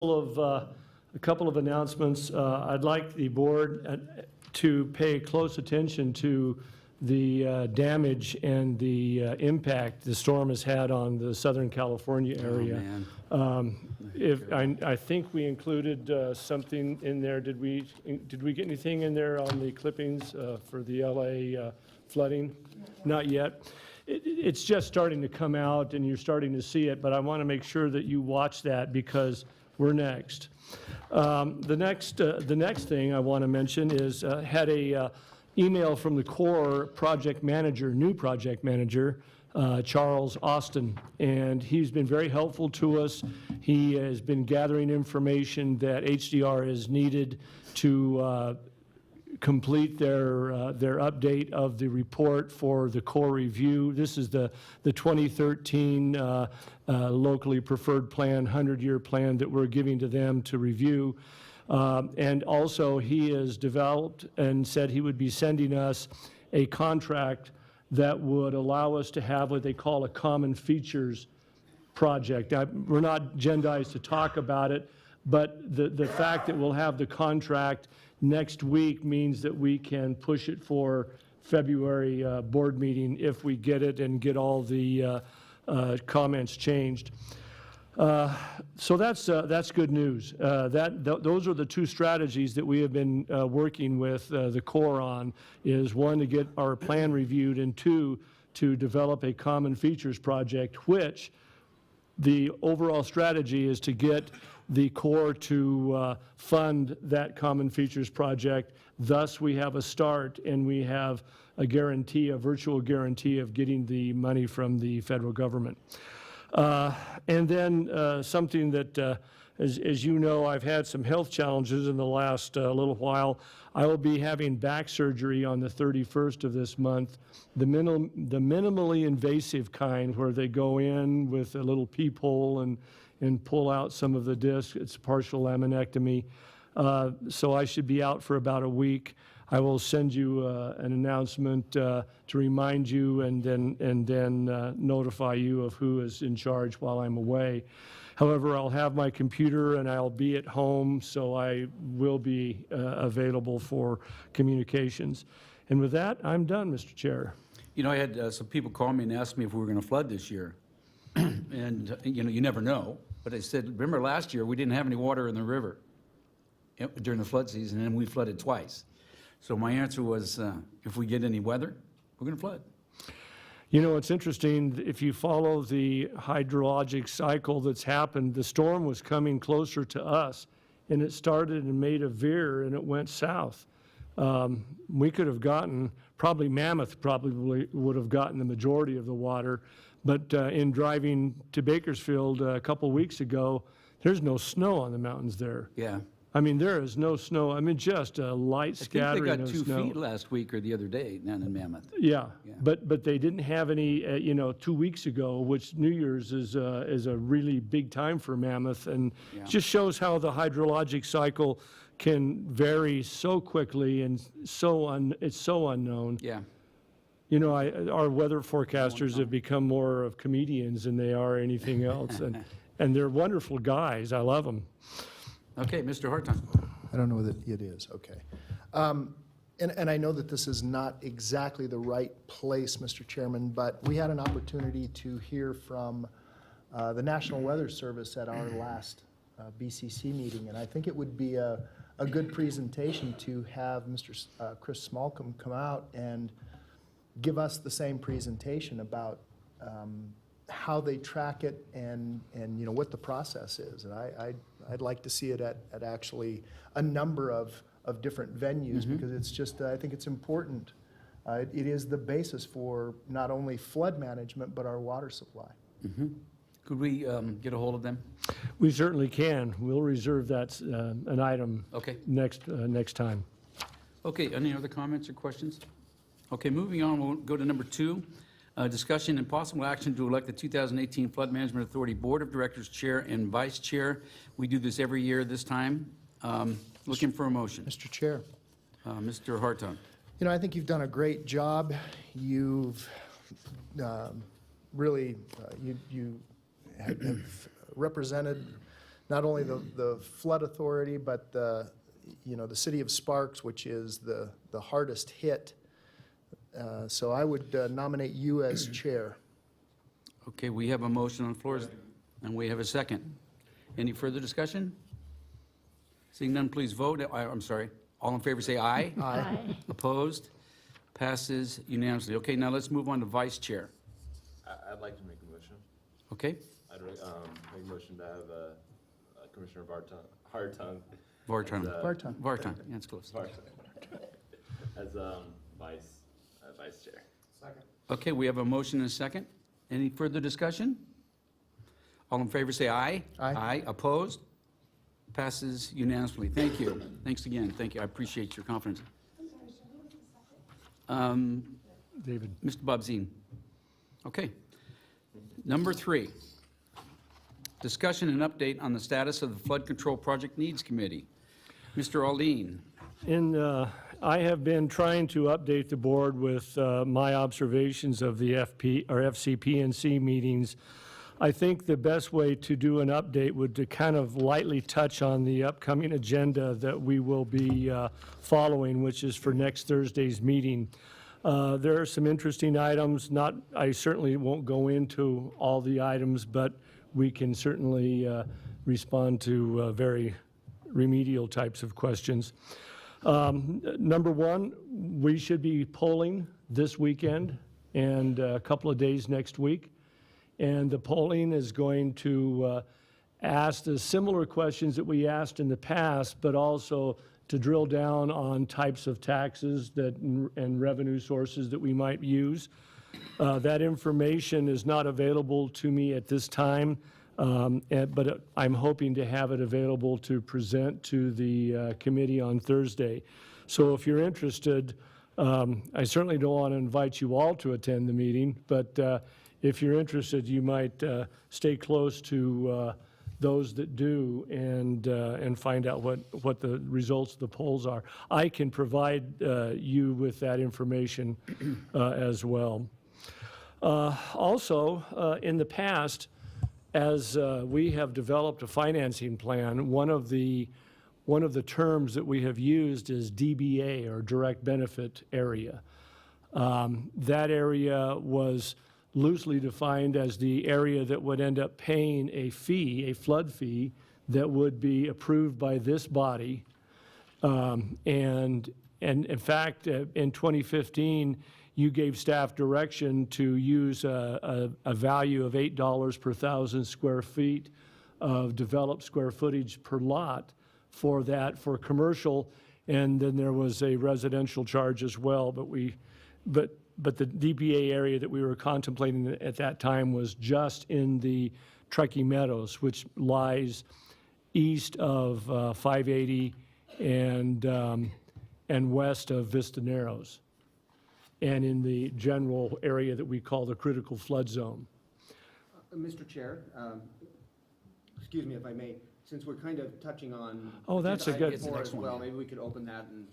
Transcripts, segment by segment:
A couple of announcements. I'd like the board to pay close attention to the damage and the impact the storm has had on the Southern California area. I think we included something in there. Did we get anything in there on the clippings for the LA flooding? Not yet. It's just starting to come out and you're starting to see it, but I want to make sure that you watch that because we're next. The next thing I want to mention is had a email from the Corps project manager, new project manager, Charles Austin, and he's been very helpful to us. He has been gathering information that HDR is needed to complete their update of the report for the Corps review. This is the 2013 locally preferred plan, 100-year plan that we're giving to them to review. And also he has developed and said he would be sending us a contract that would allow us to have what they call a common features project. We're not agendized to talk about it, but the fact that we'll have the contract next week means that we can push it for February board meeting if we get it and get all the comments changed. So that's good news. Those are the two strategies that we have been working with the Corps on, is one, to get our plan reviewed, and two, to develop a common features project, which the overall strategy is to get the Corps to fund that common features project. Thus, we have a start and we have a guarantee, a virtual guarantee of getting the money from the federal government. And then something that, as you know, I've had some health challenges in the last little while. I will be having back surgery on the 31st of this month, the minimally invasive kind, where they go in with a little peephole and pull out some of the disc. It's partial laminectomy. So I should be out for about a week. I will send you an announcement to remind you and then notify you of who is in charge while I'm away. However, I'll have my computer and I'll be at home, so I will be available for communications. And with that, I'm done, Mr. Chair. You know, I had some people call me and ask me if we were going to flood this year. And, you know, you never know. But I said, remember last year we didn't have any water in the river during the flood season, and we flooded twice. So my answer was, if we get any weather, we're going to flood. You know, it's interesting, if you follow the hydrologic cycle that's happened, the storm was coming closer to us, and it started and made a veer, and it went south. We could have gotten, Mammoth probably would have gotten the majority of the water, but in driving to Bakersfield a couple weeks ago, there's no snow on the mountains there. Yeah. I mean, there is no snow. I mean, just a light scattering of snow. I think they got 2 feet last week or the other day down in Mammoth. Yeah. But they didn't have any, 2 weeks ago, which New Year's is a really big time for Mammoth, and it just shows how the hydrologic cycle can vary so quickly and it's so unknown. Yeah. You know, our weather forecasters have become more of comedians than they are anything else, and they're wonderful guys. I love them. Okay, Mr. Hartung. I don't know that it is, okay. And I know that this is not exactly the right place, Mr. Chairman, but we had an opportunity to hear from the National Weather Service at our last BCC meeting, and I think it would be a good presentation to have Mr. Chris Smallcombe come out and give us the same presentation about how they track it and what the process is. And I'd like to see it at actually a number of different venues, because it's just, I think it's important. It is the basis for not only flood management, but our water supply. Could we get a hold of them? We certainly can. We'll reserve that an item next time. Okay, any other comments or questions? Okay, moving on, we'll go to number 2. Discussion and possible action to elect the 2018 Flood Management Authority Board of Directors Chair and Vice Chair. We do this every year this time. Looking for a motion. Mr. Chair. Mr. Hartung. You know, I think you've done a great job. You've really, you have represented not only the flood authority, but the city of Sparks, which is the hardest hit. So I would nominate you as chair. Okay, we have a motion on the floor, and we have a second. Any further discussion? Seeing none, please vote. I'm sorry. All in favor, say aye. Aye. Opposed? Passes unanimously. Okay, now let's move on to vice chair. I'd like to make a motion. Okay? I'd make a motion to have Commissioner Hartung Vartan. Vartan. Vartan, yeah, it's close. as vice chair. Okay, we have a motion and a second. Any further discussion? All in favor, say aye. Aye. Aye. Opposed? Passes unanimously. Thank you. Thanks again. Thank you. I appreciate your confidence. David. Mr. Bobzine. Okay. Number 3, discussion and update on the status of the Flood Control Project Needs Committee. Mr. Aldine. I have been trying to update the board with my observations of the FCPNC meetings. I think the best way to do an update would to kind of lightly touch on the upcoming agenda that we will be following, which is for next Thursday's meeting. There are some interesting items. I certainly won't go into all the items, but we can certainly respond to very remedial types of questions. Number 1, we should be polling this weekend and a couple of days next week. And the polling is going to ask the similar questions that we asked in the past, but also to drill down on types of taxes and revenue sources that we might use. That information is not available to me at this time, but I'm hoping to have it available to present to the committee on Thursday. So if you're interested, I certainly don't want to invite you all to attend the meeting, but if you're interested, you might stay close to those that do and find out what the results of the polls are. I can provide you with that information as well. Also, in the past, as we have developed a financing plan, one of the terms that we have used is DBA, or direct benefit area. That area was loosely defined as the area that would end up paying a fee, a flood fee, that would be approved by this body. And in fact, in 2015, you gave staff direction to use a value of $8 per 1,000 square feet of developed square footage per lot for that, for commercial, and then there was a residential charge as well, but the DBA area that we were contemplating at that time was just in the Truckee Meadows, which lies east of 580 and west of Vista Narrows, and in the general area that we call the critical flood zone. Mr. Chair, excuse me if I may, since we're kind of touching on. Oh, that's a good- item 4 as well, maybe we could open that and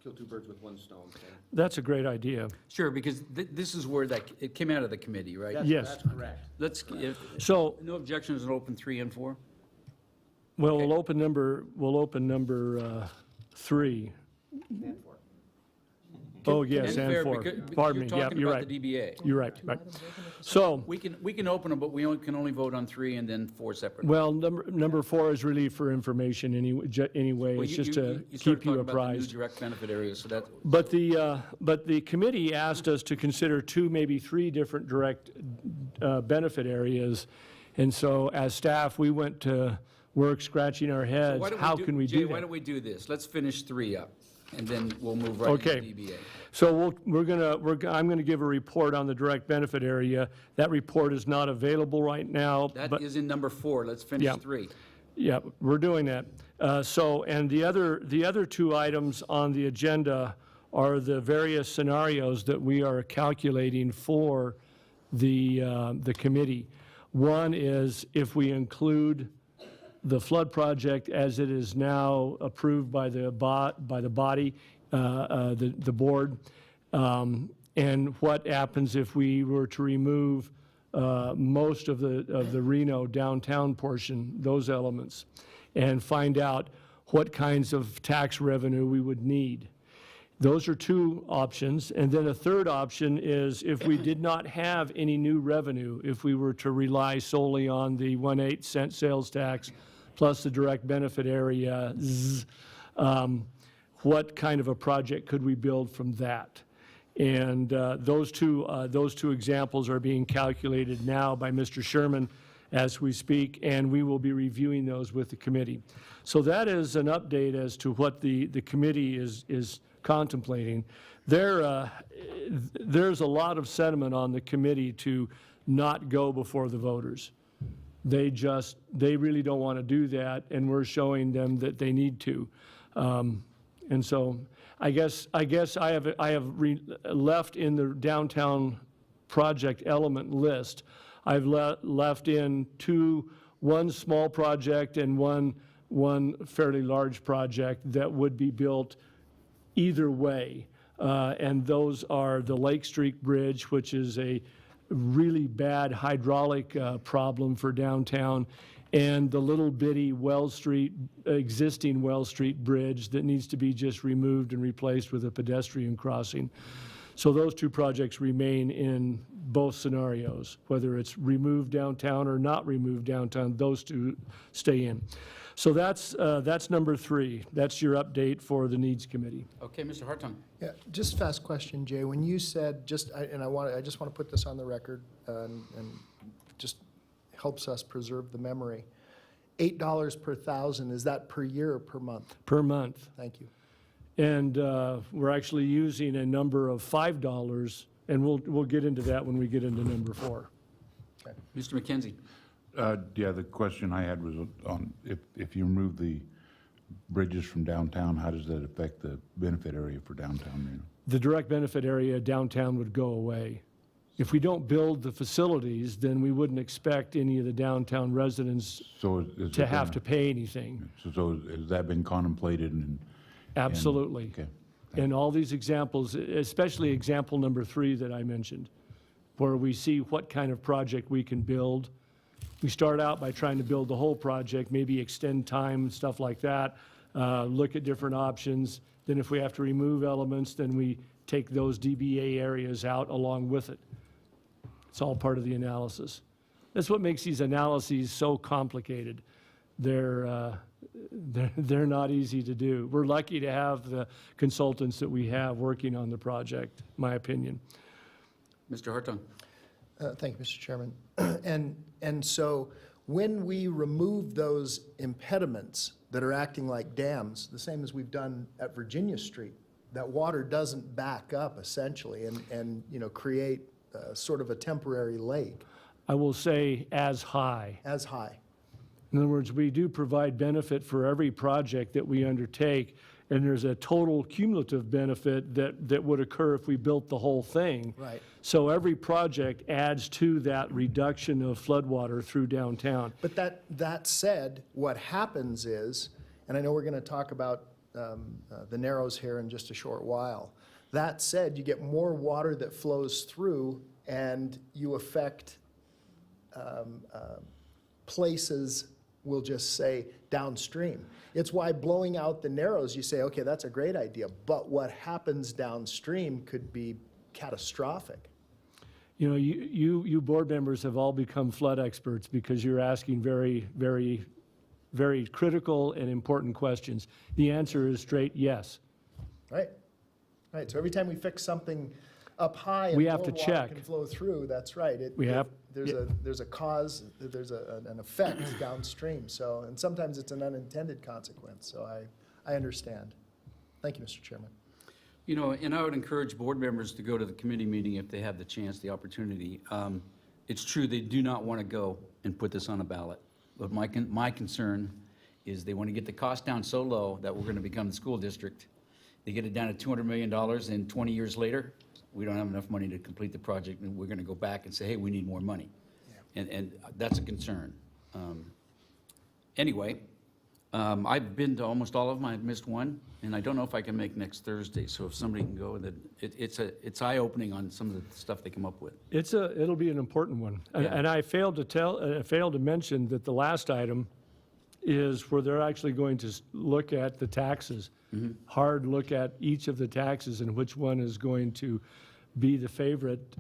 kill 2 birds with 1 stone. So That's a great idea. Sure, because this is where it came out of the committee, right? Yes. That's correct. Let's, So, no objections, we'll open 3 and 4? well, Okay. we'll open number 3. And 4. Oh, yes, and fair, 4. because Pardon me, you're yeah, talking you're about right. the DBA. You're right, right. So, We can open them, but we can only vote on 3 and then 4 separately. well, number 4 is really for information anyway. Well, It's you- just you- to you started keep you talking about the new apprised. direct benefit areas, so that, But the committee asked us to consider 2, maybe 3 different direct benefit areas. And so as staff, we went to work scratching our why heads, don't how can we Jay, do why that? don't we do this? Let's finish 3 up, and then we'll move right into Okay. DBA. So I'm gonna give a report on the direct benefit area. That report is not available right now, That but, is in number 4, let's finish Yeah. 3. yeah, we're doing that. And the other 2 items on the agenda are the various scenarios that we are calculating for the committee. One is if we include the flood project as it is now approved by the body, the board, and what happens if we were to remove most of the Reno downtown portion, those elements, and find out what kinds of tax revenue we would need. Those are two options. And then a third option is if we did not have any new revenue, if we were to rely solely on the 1/8 cent sales tax plus the direct benefit area, what kind of a project could we build from that? And those two examples are being calculated now by Mr. Sherman as we speak, and we will be reviewing those with the committee. So that is an update as to what the committee is contemplating. There's a lot of sentiment on the committee to not go before the voters. They really don't want to do that, and we're showing them that they need to. And so I guess I have left in the downtown project element list, I've left in one small project and one fairly large project that would be built either way. And those are the Lake Street Bridge, which is a really bad hydraulic problem for downtown, and the little bitty existing Wells Street Bridge that needs to be just removed and replaced with a pedestrian crossing. So those two projects remain in both scenarios, whether it's removed downtown or not removed downtown, those two stay in. So that's number 3. That's your update for the Needs Committee. Okay, Mr. Hartung. Yeah, just fast question, Jay. When you said, I just want to put this on the record, and just helps us preserve the memory. $8 per thousand, is that per year or per month? Per month. Thank you. And we're actually using a number of $5, and we'll get into that when we get into number 4. Mr. McKenzie. Yeah, the question I had was on if you remove the bridges from downtown, how does that affect the benefit area for downtown Reno? The direct benefit area downtown would go away. If we don't build the facilities, then we wouldn't expect any of the downtown residents So to have to pay anything. So has that been contemplated and? Absolutely. Okay. And all these examples, especially example number 3 that I mentioned, where we see what kind of project we can build. We start out by trying to build the whole project, maybe extend time, stuff like that, look at different options. Then if we have to remove elements, then we take those DBA areas out along with it. It's all part of the analysis. That's what makes these analyses so complicated. They're not easy to do. We're lucky to have the consultants that we have working on the project, my opinion. Mr. Hartung. Thank you, Mr. Chairman. And so when we remove those impediments that are acting like dams, the same as we've done at Virginia Street, that water doesn't back up essentially and create sort of a temporary lake. I will say as high. As high. In other words, we do provide benefit for every project that we undertake, and there's a total cumulative benefit that would occur if we built the whole thing. Right. So every project adds to that reduction of floodwater through downtown. But that said, what happens is, and I know we're going to talk about the Narrows here in just a short while. That said, you get more water that flows through, and you affect places, we'll just say, downstream. It's why blowing out the Narrows, you say, okay, that's a great idea, but what happens downstream could be catastrophic. You know, you board members have all become flood experts because you're asking very, very, very critical and important questions. The answer is straight yes. Right. Right. So every time we fix something up high and We more have to water check. can flow through, that's right. There's a cause, there's an effect downstream. So, and sometimes it's an unintended consequence. So I understand. Thank you, Mr. Chairman. You know, and I would encourage board members to go to the committee meeting if they have the chance, the opportunity. It's true, they do not want to go and put this on a ballot. But my concern is they want to get the cost down so low that we're going to become the school district. They get it down to $200 million, and 20 years later, we don't have enough money to complete the project, and we're going to go back and say, hey, we need more money. Yeah. And that's a concern. Anyway, I've been to almost all of them. I've missed one, and I don't know if I can make next Thursday. So if somebody can go, that it's eye-opening on some of the stuff they come up with. It'll be an important one. And- Yeah. And I failed to mention that the last item is where they're actually going to look at the taxes. Hard look at each of the taxes and which one is going to be the favorite.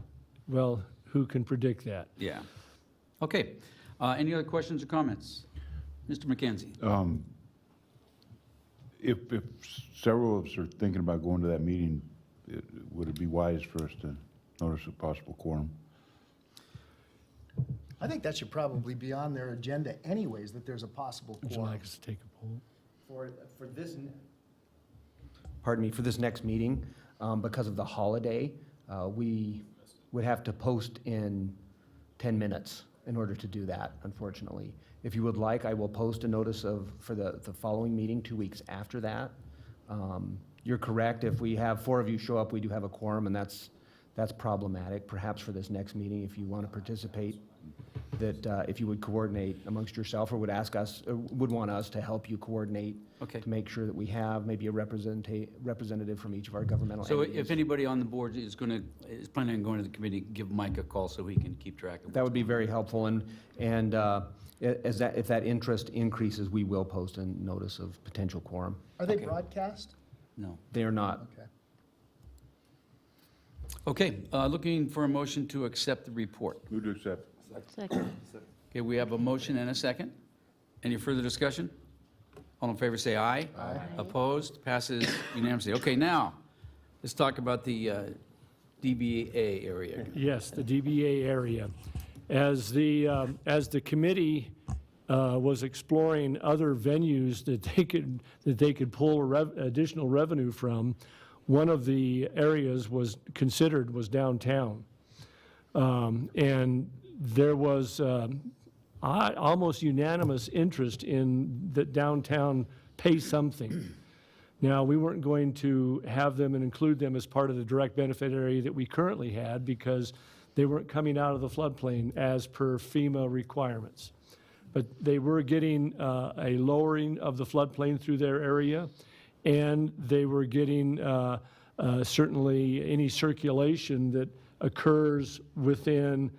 Well, who can predict that? Yeah. Okay. Any other questions or comments? Mr. McKenzie? If several of us are thinking about going to that meeting, would it be wise for us to notice a possible quorum? I think that should probably be on their agenda anyways, that there's a possible Would you quorum. like us to take a poll? For this, pardon me, for this next meeting, because of the holiday, we would have to post in 10 minutes in order to do that, unfortunately. If you would like, I will post a notice for the following meeting, 2 weeks after that. You're correct, if we have 4 of you show up, we do have a quorum, and that's problematic. Perhaps for this next meeting, if you want to participate, that if you would coordinate amongst yourself, or would ask us, or would want us to help you coordinate Okay. to make sure that we have maybe a representative from each of our governmental So entities. if anybody on the board is planning on going to the committee, give Mike a call so he can keep track of That what's would be going very helpful, and if that interest increases, we will post a notice of potential quorum. Are they Okay. broadcast? on. No. They are not. Okay. Okay, looking for a motion to accept the report. Move to accept. Second. Okay, we have a motion and a second. Any further discussion? All in favor, say aye. Aye. Opposed? Passes unanimously. Okay, now, let's talk about the DBA area. Yes, the DBA area. As the committee was exploring other venues that they could pull additional revenue from, one of the areas was considered was downtown. And there was almost unanimous interest in that downtown pay something. Now, we weren't going to have them and include them as part of the direct benefit area that we currently had because they weren't coming out of the floodplain as per FEMA requirements. But they were getting a lowering of the floodplain through their area, and they were getting certainly any circulation that occurs within,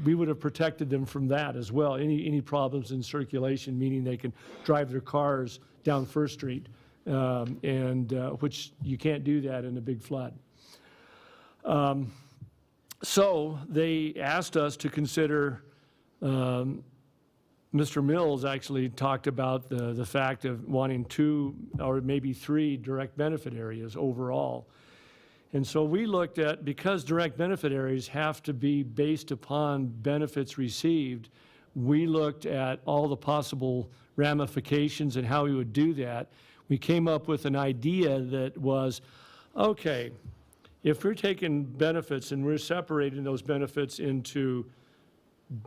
we would have protected them from that as well. Any problems in circulation, meaning they can drive their cars down First Street, which you can't do that in a big flood. So they asked us to consider, Mr. Mills actually talked about the fact of wanting 2 or maybe 3 direct benefit areas overall. And so we looked at, because direct benefit areas have to be based upon benefits received, we looked at all the possible ramifications and how we would do that. We came up with an idea that was, okay, if we're taking benefits and we're separating those benefits into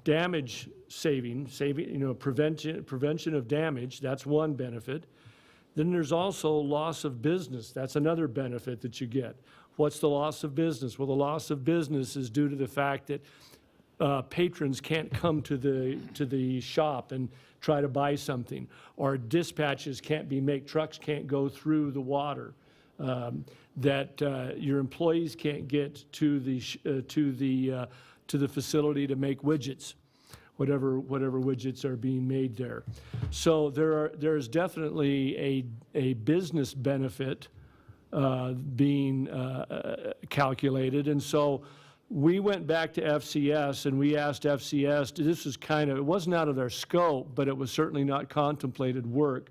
damage saving, prevention of damage, that's one benefit. Then there's also loss of business. That's another benefit that you get. What's the loss of business? Well, the loss of business is due to the fact that patrons can't come to the shop and try to buy something, or dispatches can't be made, trucks can't go through the water, that your employees can't get to the facility to make widgets, whatever widgets are being made there. So there's definitely a business benefit being calculated. And so we went back to FCS and we asked FCS, this was it wasn't out of their scope, but it was certainly not contemplated work.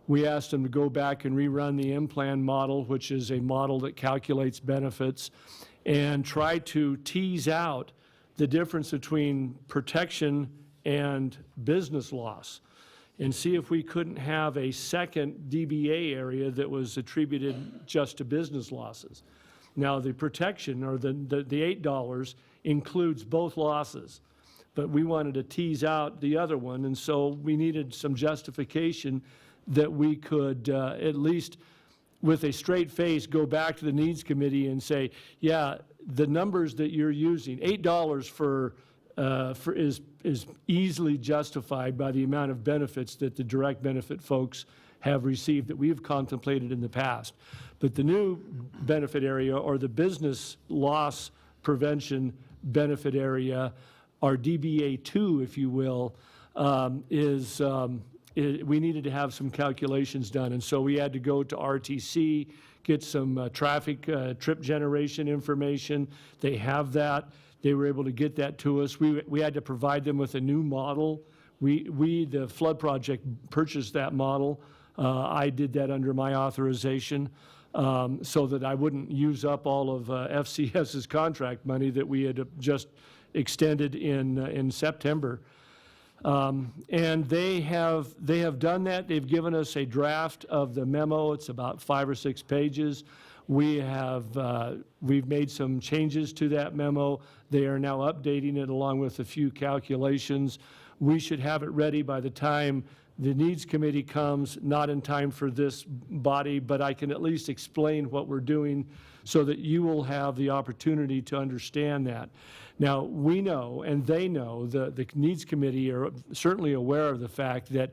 We asked them to go back and rerun the M-Plan model, which is a model that calculates benefits, and try to tease out the difference between protection and business loss, and see if we couldn't have a second DBA area that was attributed just to business losses. Now, the protection, or the $8, includes both losses, but we wanted to tease out the other one, and so we needed some justification that we could at least with a straight face go back to the needs committee and say, yeah, the numbers that you're using, $8 for is easily justified by the amount of benefits that the direct benefit folks have received that we have contemplated in the past. But the new benefit area, or the business loss prevention benefit area, our DBA2, if you will, we needed to have some calculations done. And so we had to go to RTC, get some traffic trip generation information. They have that. They were able to get that to us. We had to provide them with a new model. The flood project, purchased that model. I did that under my authorization so that I wouldn't use up all of FCS's contract money that we had just extended in September. And they have done that. They've given us a draft of the memo. It's about 5 or 6 pages. We've made some changes to that memo. They are now updating it along with a few calculations. We should have it ready by the time the Needs Committee comes, not in time for this body, but I can at least explain what we're doing so that you will have the opportunity to understand that. Now, we know, and they know, the Needs Committee are certainly aware of the fact that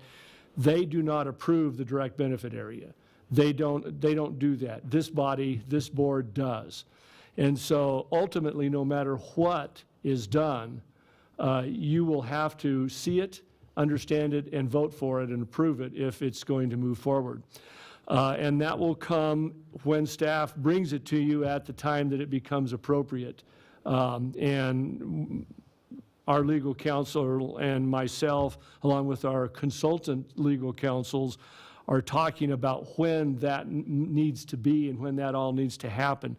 they do not approve the direct benefit area. They don't do that. This body, this board does. And so ultimately, no matter what is done, you will have to see it, understand it, and vote for it and approve it if it's going to move forward. And that will come when staff brings it to you at the time that it becomes appropriate. And our legal counsel and myself, along with our consultant legal counsels, are talking about when that needs to be and when that all needs to happen.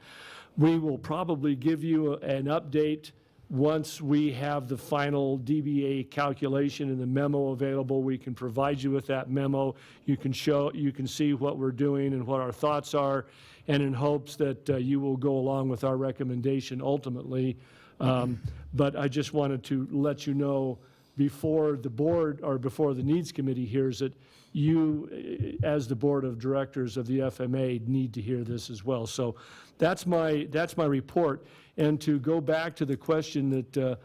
We will probably give you an update once we have the final DBA calculation and the memo available. We can provide you with that memo. You can see what we're doing and what our thoughts are, and in hopes that you will go along with our recommendation ultimately. But I just wanted to let you know before the board or before the Needs Committee hears it, you, as the board of directors of the FMA, need to hear this as well. So that's my report. And to go back to the question that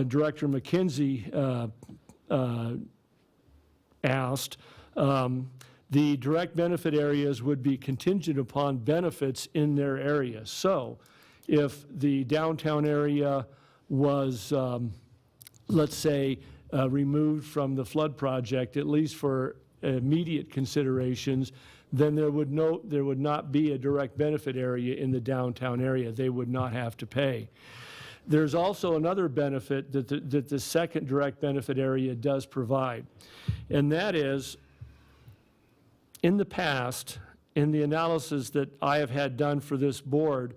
Director McKenzie asked, the direct benefit areas would be contingent upon benefits in their area. So if the downtown area was, let's say, removed from the flood project, at least for immediate considerations, then there would not be a direct benefit area in the downtown area. They would not have to pay. There's also another benefit that the second direct benefit area does provide, and that is, in the past, in the analysis that I have had done for this board,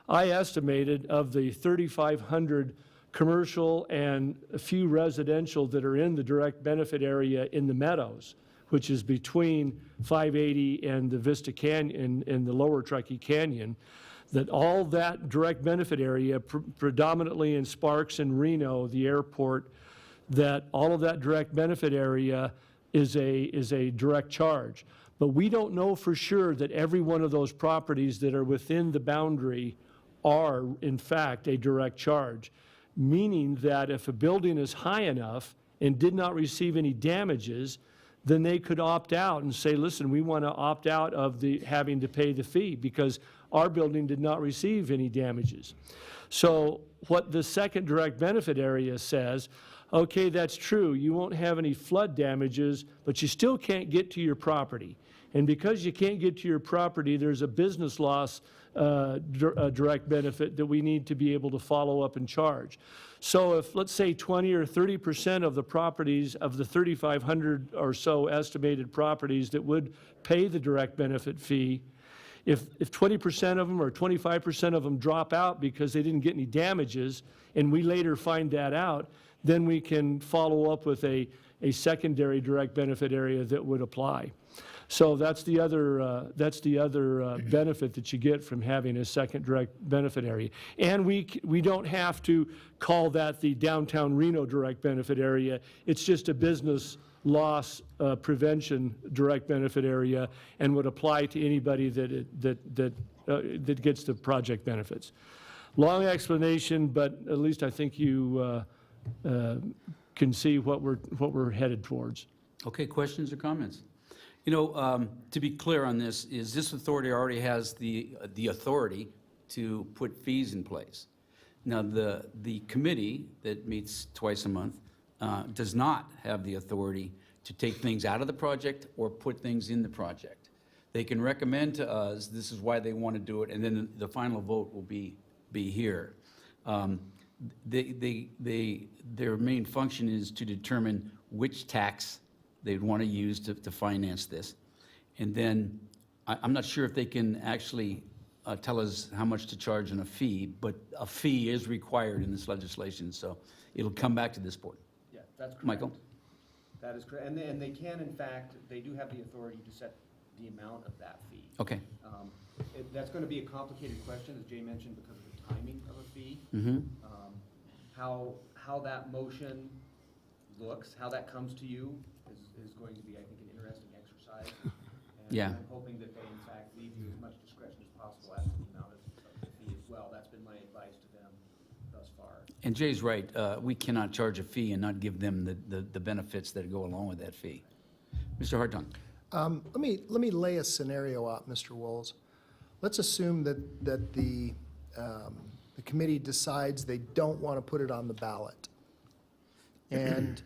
I estimated of the 3,500 commercial and a few residential that are in the direct benefit area in the Meadows, which is between 580 and the Vista Canyon and the lower Truckee Canyon, that all that direct benefit area, predominantly in Sparks and Reno, the airport, that all of that direct benefit area is a direct charge. But we don't know for sure that every one of those properties that are within the boundary are, in fact, a direct charge, meaning that if a building is high enough and did not receive any damages, then they could opt out and say, listen, we want to opt out of the having to pay the fee because our building did not receive any damages. So what the second direct benefit area says, okay, that's true, you won't have any flood damages, but you still can't get to your property. And because you can't get to your property, there's a business loss direct benefit that we need to be able to follow up and charge. So if, let's say, 20 or 30% of the properties of the 3,500 or so estimated properties that would pay the direct benefit fee, if 20% of them or 25% of them drop out because they didn't get any damages, and we later find that out, then we can follow up with a secondary direct benefit area that would apply. So that's the other benefit that you get from having a second direct benefit area. And we don't have to call that the downtown Reno direct benefit area. It's just a business loss prevention direct benefit area and would apply to anybody that gets the project benefits. Long explanation, but at least I think you can see what we're headed towards. Okay, questions or comments? You know, to be clear on this, is this authority already has the authority to put fees in place. Now, the committee that meets twice a month does not have the authority to take things out of the project or put things in the project. They can recommend to us, this is why they want to do it, and then the final vote will be here. Their main function is to determine which tax they'd want to use to finance this. And then, I'm not sure if they can actually tell us how much to charge on a fee, but a fee is required in this legislation, so it'll come back to this board. Yeah, that's correct. Michael? That is correct. And they can, in fact, they do have the authority to set the amount of that fee. Okay. That's going to be a complicated question, as Jay mentioned, because of the timing of a fee. Mm-hmm. How that motion looks, how that comes to you is going to be, I think, an interesting exercise. And Yeah. I'm hoping that they, in fact, leave you as much discretion as possible as to the amount of the fee as well. That's been my advice to them thus far. And Jay's right, we cannot charge a fee and not give them the benefits that go along with that fee. Mr. Hartung? Let me lay a scenario out, Mr. Wolls. Let's assume that the committee decides they don't want to put it on the ballot. And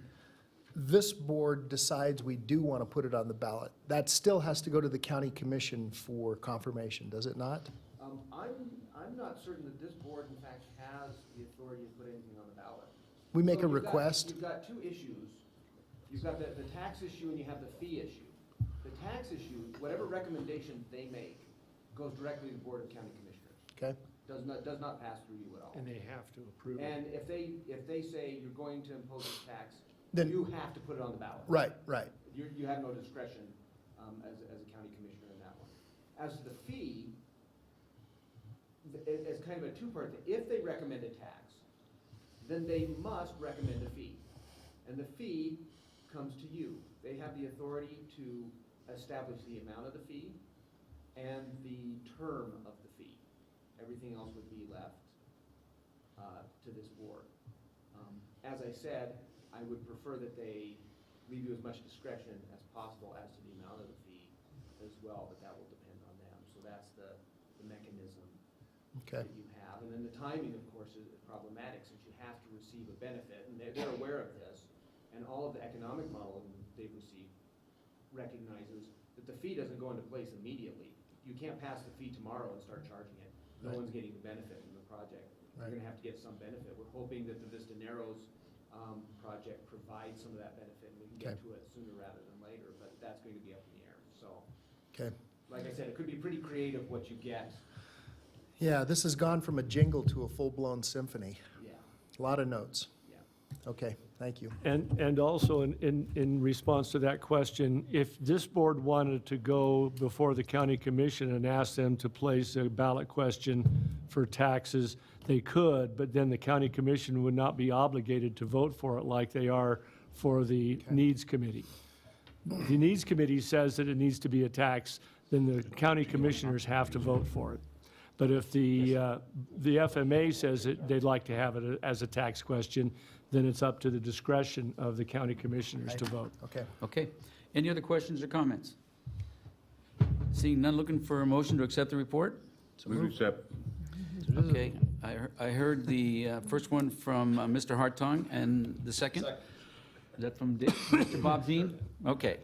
this board decides we do want to put it on the ballot. That still has to go to the county commission for confirmation, does it not? I'm not certain that this board, in fact, has the authority to put anything on the ballot. We make So a request? You've got two issues. You've got the tax issue and you have the fee issue. The tax issue, whatever recommendation they make, goes directly to the Board of County Commissioners. Okay, Does not pass through you at all. And they have to approve it. And if they say you're going to impose a tax, Then- you have to put it on the ballot. right. You have no discretion as a county commissioner in that one. As to the fee, it's kind of a two-part thing. If they recommend a tax, then they must recommend a fee. And the fee comes to you. They have the authority to establish the amount of the fee and the term of the fee. Everything else would be left to this board. As I said, I would prefer that they leave you as much discretion as possible as to the amount of the fee as well, but that will depend on them. So that's the mechanism Okay. that you have. And then the timing, of course, is problematic since you have to receive a benefit, and they're aware of this. And all of the economic modeling they've received recognizes that the fee doesn't go into place immediately. You can't pass the fee tomorrow and start charging it. No Right. one's getting the benefit from the project. Right. You're gonna have to get some benefit. We're hoping that the Vista Narrows project provides some of that benefit, and we can get Okay. to it sooner rather than later, but that's going to be up in the air. So, Okay. like I said, it could be pretty creative what you get. Yeah, this has gone from a jingle to a full-blown symphony. Yeah, A lot of notes. yeah. Okay, thank you. And also in response to that question, if this board wanted to go before the county commission and ask them to place a ballot question for taxes, they could, but then the county commission would not be obligated to vote for it like they are for the needs committee. The needs committee says that it needs to be a tax, then the county commissioners have to vote for it. But if the FMA says that they'd like to have it as a tax question, then it's up to the discretion of the county commissioners to vote. Okay. Okay. Any other questions or comments? Seeing none, looking for a motion to accept the report? Move to accept. Okay, I heard the first one from Mr. Hartung, and the second? Is that from Mr. Bob Dean? Okay.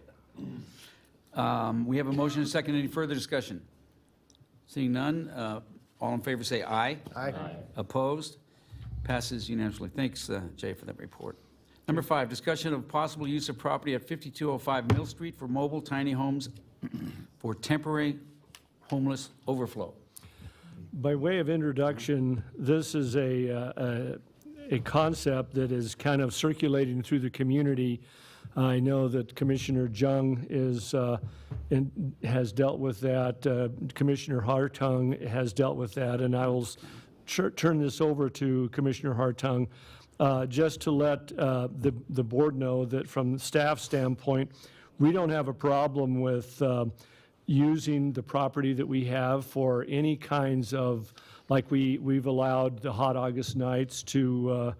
We have a motion and a second. Any further discussion? Seeing none, all in favor say aye. Aye. Opposed? Passes unanimously. Thanks, Jay, for that report. Number 5, discussion of possible use of property at 5205 Mill Street for mobile tiny homes for temporary homeless overflow. By way of introduction, this is a concept that is kind of circulating through the community. I know that Commissioner Jung has dealt with that. Commissioner Hartung has dealt with that, and I will turn this over to Commissioner Hartung just to let the board know that from the staff standpoint, we don't have a problem with using the property that we have for any kinds of, like we've allowed the hot August nights to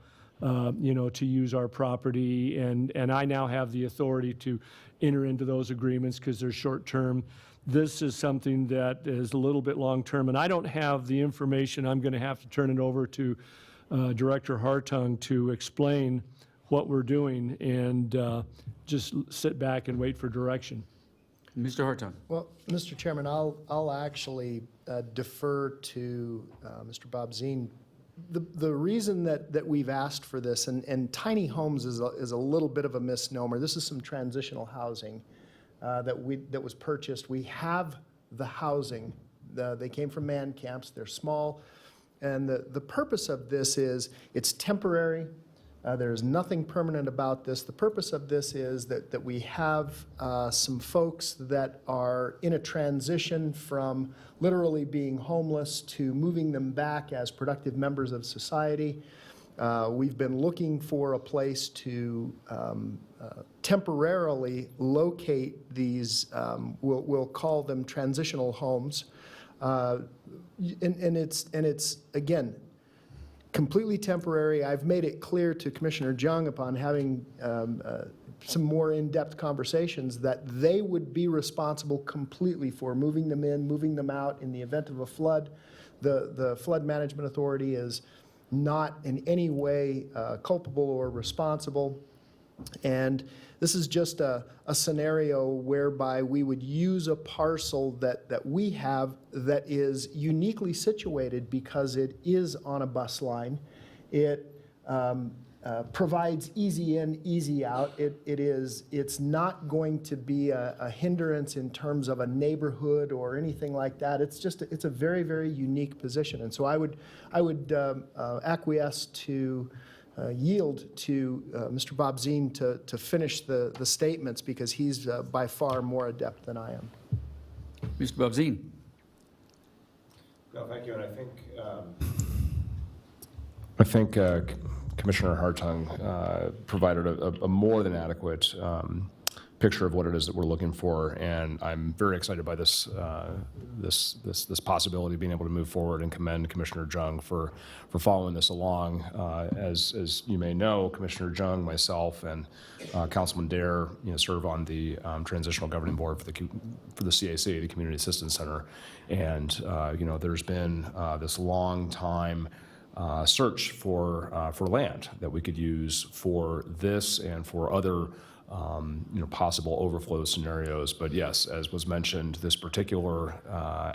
to use our property. And I now have the authority to enter into those agreements because they're short-term. This is something that is a little bit long-term, and I don't have the information. I'm going to have to turn it over to Director Hartung to explain what we're doing and just sit back and wait for direction. Mr. Hartung. Well, Mr. Chairman, I'll actually defer to Mr. Bob Zine. The reason that we've asked for this, and tiny homes is a little bit of a misnomer. This is some transitional housing that was purchased. We have the housing. They came from man camps. They're small. And the purpose of this is it's temporary. There's nothing permanent about this. The purpose of this is that we have some folks that are in a transition from literally being homeless to moving them back as productive members of society. We've been looking for a place to temporarily locate these, we'll call them transitional homes. And it's, again, completely temporary. I've made it clear to Commissioner Jung upon having some more in-depth conversations that they would be responsible completely for moving them in, moving them out in the event of a flood. The Flood Management Authority is not in any way culpable or responsible. And this is just a scenario whereby we would use a parcel that we have that is uniquely situated because it is on a bus line. It provides easy in, easy out. It's not going to be a hindrance in terms of a neighborhood or anything like that. It's a very, very unique position. And so I would acquiesce to yield to Mr. Bob Zine to finish the statements because he's by far more adept than I am. Mr. Bob Zine. No, thank you, and I think Commissioner Hartung provided a more than adequate picture of what it is that we're looking for, and I'm very excited by this possibility of being able to move forward and commend Commissioner Jung for following this along. As you may know, Commissioner Jung, myself, and Councilman Dare, serve on the Transitional Governing Board for the CAC, the Community Assistance Center, and there's been this long time search for land that we could use for this and for other possible overflow scenarios. But yes, as was mentioned, this particular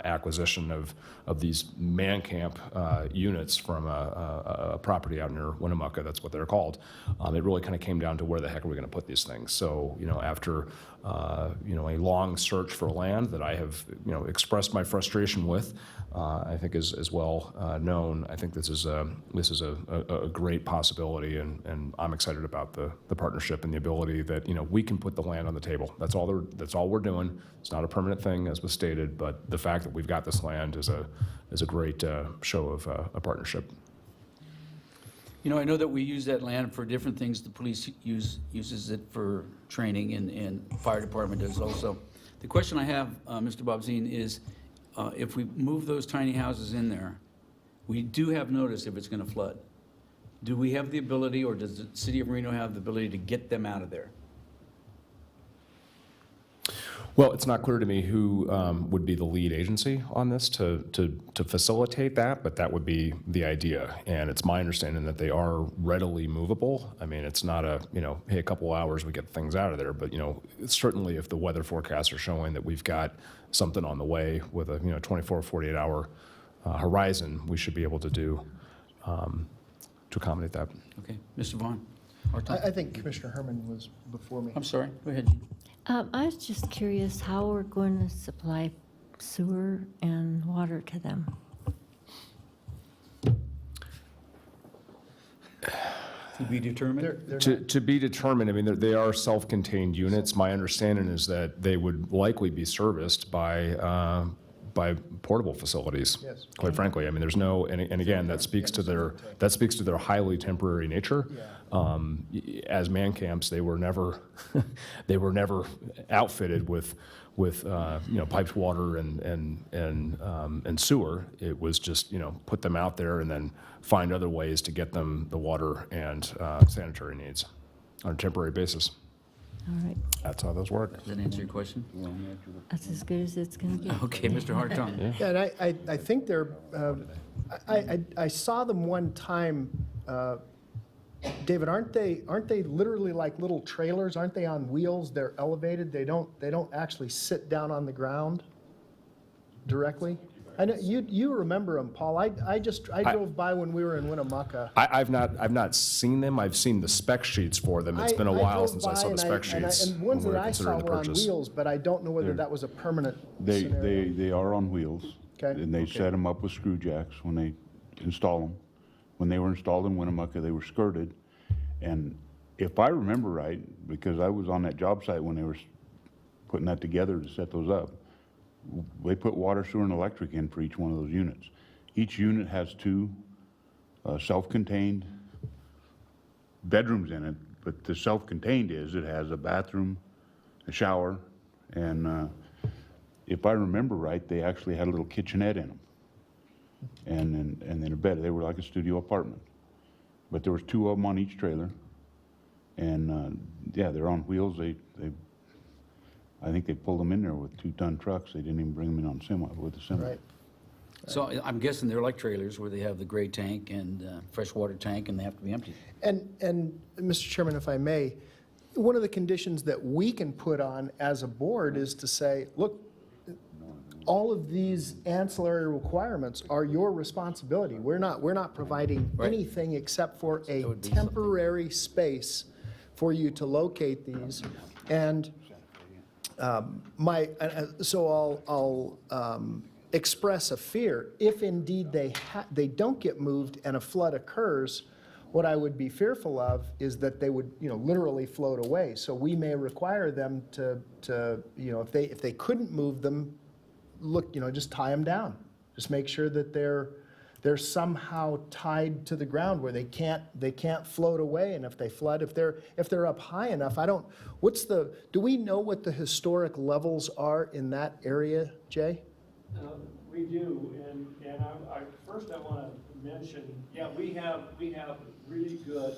acquisition of these man camp units from a property out near Winnemucca, that's what they're called, it really kind of came down to where the heck are we going to put these things. So, after a long search for land that I have expressed my frustration with, I think is well known. I think this is a great possibility, and I'm excited about the partnership and the ability that we can put the land on the table. That's all we're doing. It's not a permanent thing, as was stated, but the fact that we've got this land is a great show of a partnership. I know that we use that land for different things. The police uses it for training, and fire department does also. The question I have, Mr. Bob Zine, is if we move those tiny houses in there, we do have notice if it's going to flood. Do we have the ability, or does the city of Reno have the ability to get them out of there? Well, it's not clear to me who would be the lead agency on this to facilitate that, but that would be the idea. And it's my understanding that they are readily movable. I mean, it's not hey, a couple hours we get things out of there, but certainly if the weather forecasts are showing that we've got something on the way with a 24, 48 hour horizon, we should be able to do to accommodate that. Okay, Mr. Vaughn. I think Commissioner Herman was before me. I'm sorry, go ahead, Jean. I was just curious how we're going to supply sewer and water to them. To be determined? To be determined. I mean, they are self-contained units. My understanding is that they would likely be serviced by by portable facilities. Yes. Quite frankly, I mean, there's no, and again, that speaks to their highly temporary nature. As man camps, they were never they were never outfitted with piped water and sewer. It was just put them out there and then find other ways to get them the water and sanitary needs on a temporary basis. All right, That's how those work. Does that answer your question? that's as good as it's going to get. Okay, Mr. Hartung. Yeah, and I think they're, I saw them one time, David, aren't they literally like little trailers? Aren't they on wheels? They're elevated? They don't actually sit down on the ground directly? I know, you remember them, Paul. I drove by when we were in Winnemucca. I've not seen them. I've seen the spec sheets for them. It's been a I while drove since I by saw the and spec sheets. And ones when we that were I saw considering the were on purchase. wheels, but I don't know whether that was a permanent scenario. They are on wheels. Okay. And they set them up with screw jacks when they install them. When they were installed in Winnemucca, they were skirted. And if I remember right, because I was on that job site when they were putting that together to set those up, they put water, sewer, and electric in for each one of those units. Each unit has two self-contained bedrooms in it, but the self-contained it has a bathroom, a shower, and if I remember right, they actually had a little kitchenette in them, and then a bed. They were like a studio apartment, but there was two of them on each trailer, and yeah, they're on wheels. I think they pulled them in there with 2-ton trucks. They didn't even bring them in on with the semi. Right. So I'm guessing they're like trailers where they have the gray tank and freshwater tank, and they have to be emptied. And Mr. Chairman, if I may, one of the conditions that we can put on as a board is to say, look, all of these ancillary requirements are your responsibility. We're not providing Right. anything except for a would be temporary space for you to locate these. And so I'll express a fear, if indeed they don't get moved and a flood occurs, what I would be fearful of is that they would, literally float away. So we may require them to if they couldn't move them, look, just tie them down. Just make sure that they're somehow tied to the ground where they can't float away. And if they flood, if they're up high enough, do we know what the historic levels are in that area, Jay? We do, and first I want to mention, we have really good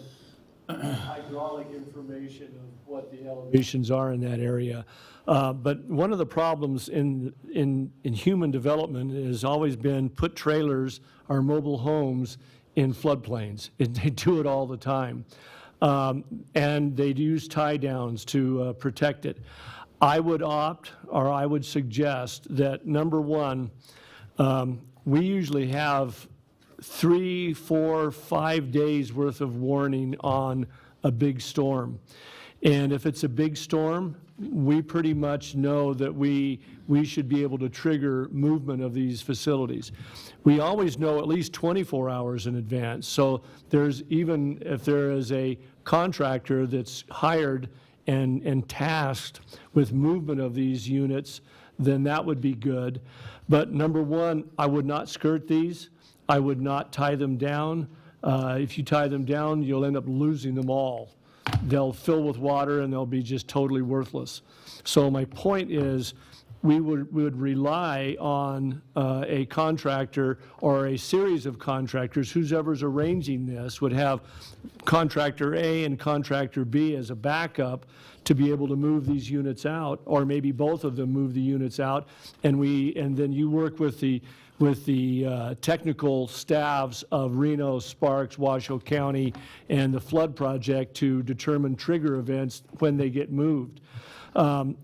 hydraulic information of what the elevations are in that area. But one of the problems in human development has always been put trailers or mobile homes in floodplains. They do it all the time. And they use tie downs to protect it. I would I would suggest that, number one, we usually have 3, 4, 5 days worth of warning on a big storm. And if it's a big storm, we pretty much know that we should be able to trigger movement of these facilities. We always know at least 24 hours in advance. So even if there is a contractor that's hired and tasked with movement of these units, then that would be good. But number one, I would not skirt these. I would not tie them down. If you tie them down, you'll end up losing them all. They'll fill with water and they'll be just totally worthless. So my point is, we would rely on a contractor or a series of contractors, whoever's arranging this would have contractor A and contractor B as a backup to be able to move these units out, or maybe both of them move the units out, and then you work with the technical staffs of Reno, Sparks, Washoe County, and the flood project to determine trigger events when they get moved.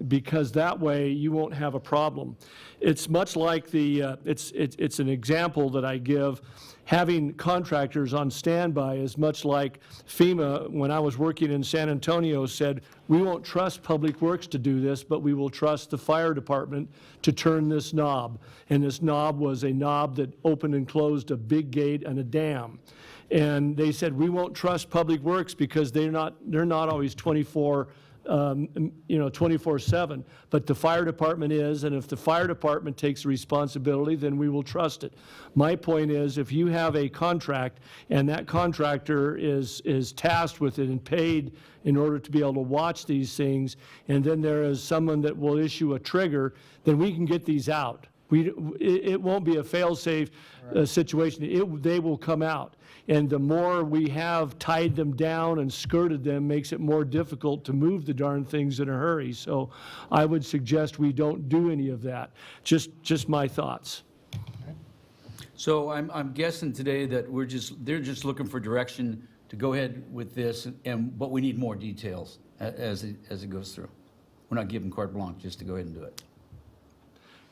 Because that way you won't have a problem. It's much like it's an example that I give. Having contractors on standby is much like FEMA, when I was working in San Antonio, said, we won't trust Public Works to do this, but we will trust the fire department to turn this knob. And this knob was a knob that opened and closed a big gate and a dam. And they said, we won't trust Public Works because they're not always 24 24/7. But the fire department is, and if the fire department takes responsibility, then we will trust it. My point is, if you have a contract and that contractor is tasked with it and paid in order to be able to watch these things, and then there is someone that will issue a trigger, then we can get these out. It won't be a fail-safe situation. They will come out. And the more we have tied them down and skirted them makes it more difficult to move the darn things in a hurry. So I would suggest we don't do any of that. Just my thoughts. So I'm guessing today that they're just looking for direction to go ahead with this, but we need more details as it goes through. We're not giving carte blanche just to go ahead and do it.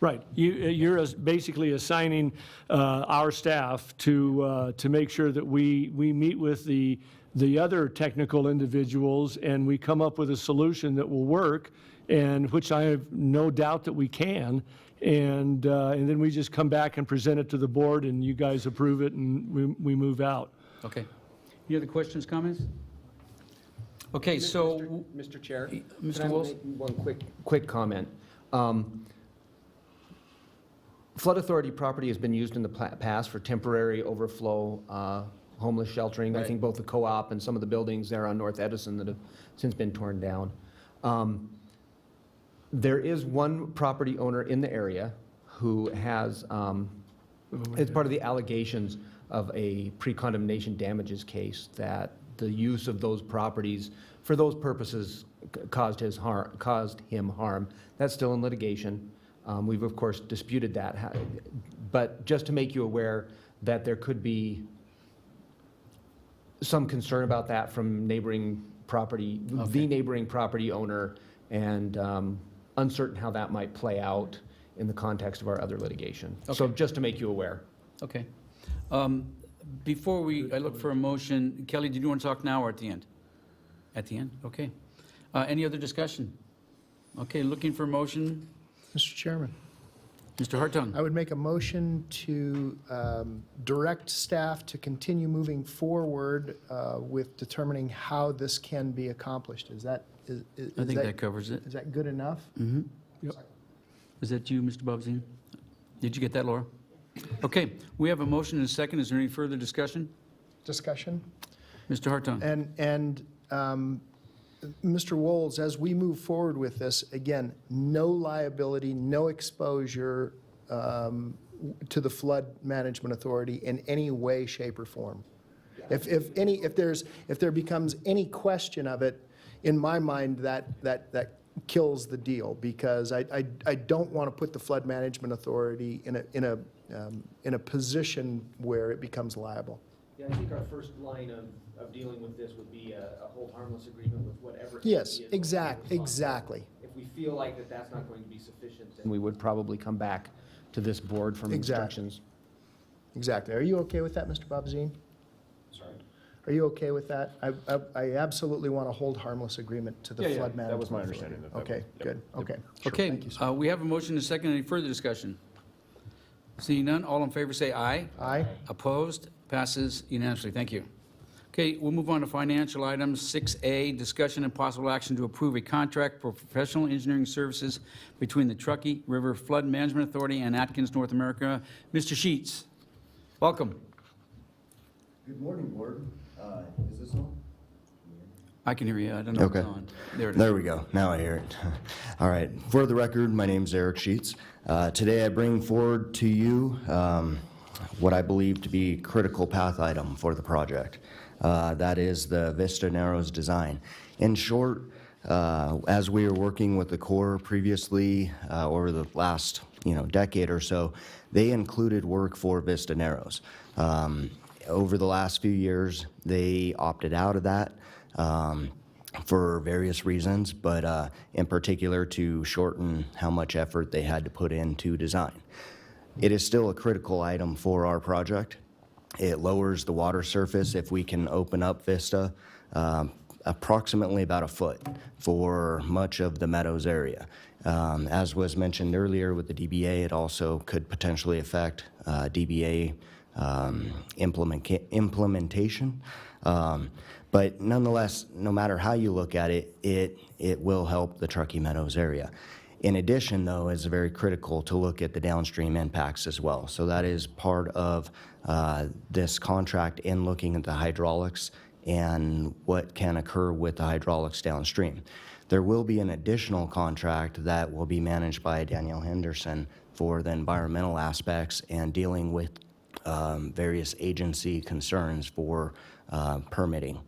Right. You're basically assigning our staff to make sure that we meet with the other technical individuals and we come up with a solution that will work, and which I have no doubt that we can. And then we just come back and present it to the board, and you guys approve it, and we move out. Okay. Any other questions, comments? Okay, so, Mr. Chair? Mr. Can I Wills? make one quick comment? Flood Authority property has been used in the past for temporary overflow homeless sheltering. I Right. think both the co-op and some of the buildings there on North Edison that have since been torn down. There is one property owner in the area who has, it's part of the allegations of a pre-condemnation damages case, that the use of those properties for those purposes caused him harm. That's still in litigation. We've, of course, disputed that. But just to make you aware that there could be some concern about that from neighboring property, the neighboring property owner, and uncertain how that might play out in the context of our other litigation. So just to make you aware. okay. Before I look for a motion, Kelly, did you want to talk now or at the end? At the end, okay. Any other discussion? Okay, looking for a motion. Mr. Chairman, Mr. Hartung. I would make a motion to direct staff to continue moving forward with determining how this can be accomplished. Is that I think that covers it. is that good enough? Is that you, Mr. Bobzien? Did you get that, Laura? Okay, we have a motion and a second. Is there any further discussion? Discussion? Mr. Hartung? And Mr. Wolds, as we move forward with this, again, no liability, no exposure to the Flood Management Authority in any way, shape, or form. If there becomes any question of it, in my mind, that kills the deal, because I don't want to put the Flood Management Authority in a position where it becomes liable. Yeah, I think our first line of dealing with this would be a hold harmless agreement with whatever. Yes, exactly. If we feel like that's not going to be sufficient, then we would probably come back to this board for instructions. Exactly. Are you okay with that, Mr. Bobzien? Sorry? Are you okay with that? I absolutely want a hold harmless agreement to the Yeah, yeah, Flood Management. that was my Authority. understanding that Okay, yep, good, yep. okay. Sure, Okay, thank you, sir. we have a motion and a second. Any further discussion? Seeing none, all in favor say aye. Aye. Opposed? Passes unanimously. Thank you. Okay, we'll move on to financial items. 6A, discussion and possible action to approve a contract for professional engineering services between the Truckee River Flood Management Authority and Atkins North America. Mr. Sheets, welcome. Good morning, Board. Is this on? I can hear you. I don't know if it's Okay. on. There it is. There we go. Now I hear it. All right. For the record, my name's Eric Sheets. Today I bring forward to you what I believe to be critical path item for the project. That is the Vista Narrows design. In short, as we were working with the Corps previously over the last decade or so, they included work for Vista Narrows. Over the last few years, they opted out of that for various reasons, but in particular to shorten how much effort they had to put into design. It is still a critical item for our project. It lowers the water surface if we can open up Vista approximately about a foot for much of the Meadows area. As was mentioned earlier with the DBA, it also could potentially affect DBA implementation. But nonetheless, no matter how you look at it, it will help the Truckee Meadows area. In addition, though, it's very critical to look at the downstream impacts as well. So that is part of this contract in looking at the hydraulics and what can occur with the hydraulics downstream. There will be an additional contract that will be managed by Danielle Henderson for the environmental aspects and dealing with various agency concerns for permitting.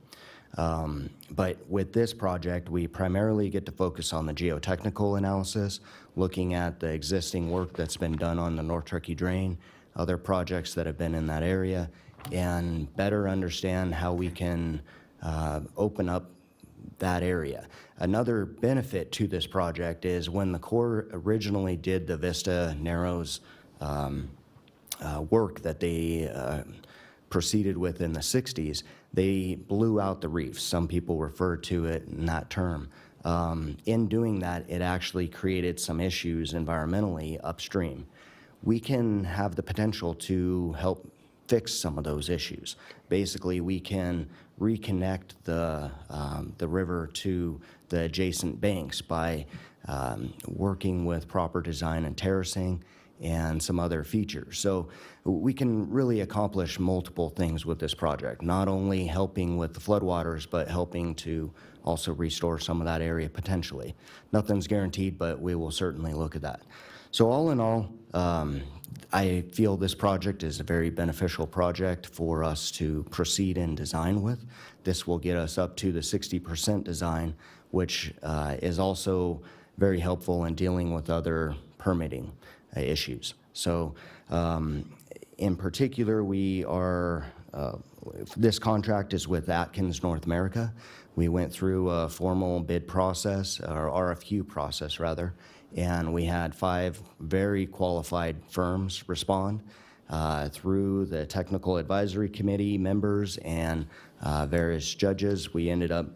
But with this project, we primarily get to focus on the geotechnical analysis, looking at the existing work that's been done on the North Truckee Drain, other projects that have been in that area, and better understand how we can open up that area. Another benefit to this project is when the Corps originally did the Vista Narrows work that they proceeded with in the 60s, they blew out the reefs. Some people refer to it in that term. In doing that, it actually created some issues environmentally upstream. We can have the potential to help fix some of those issues. Basically, we can reconnect the river to the adjacent banks by working with proper design and terracing and some other features. So we can really accomplish multiple things with this project, not only helping with the floodwaters, but helping to also restore some of that area potentially. Nothing's guaranteed, but we will certainly look at that. So all in all, I feel this project is a very beneficial project for us to proceed and design with. This will get us up to the 60% design, which is also very helpful in dealing with other permitting issues. So in particular, we are, this contract is with Atkins North America. We went through a formal bid process, or RFQ process rather, and we had 5 very qualified firms respond through the Technical Advisory Committee members and various judges. We ended up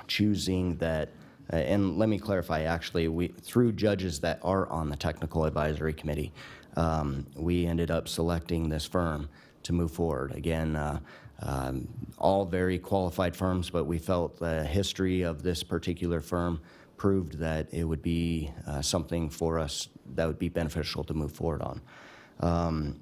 choosing that, and let me clarify, actually, through judges that are on the Technical Advisory Committee, we ended up selecting this firm to move forward. Again, all very qualified firms, but we felt the history of this particular firm proved that it would be something for us that would be beneficial to move forward on.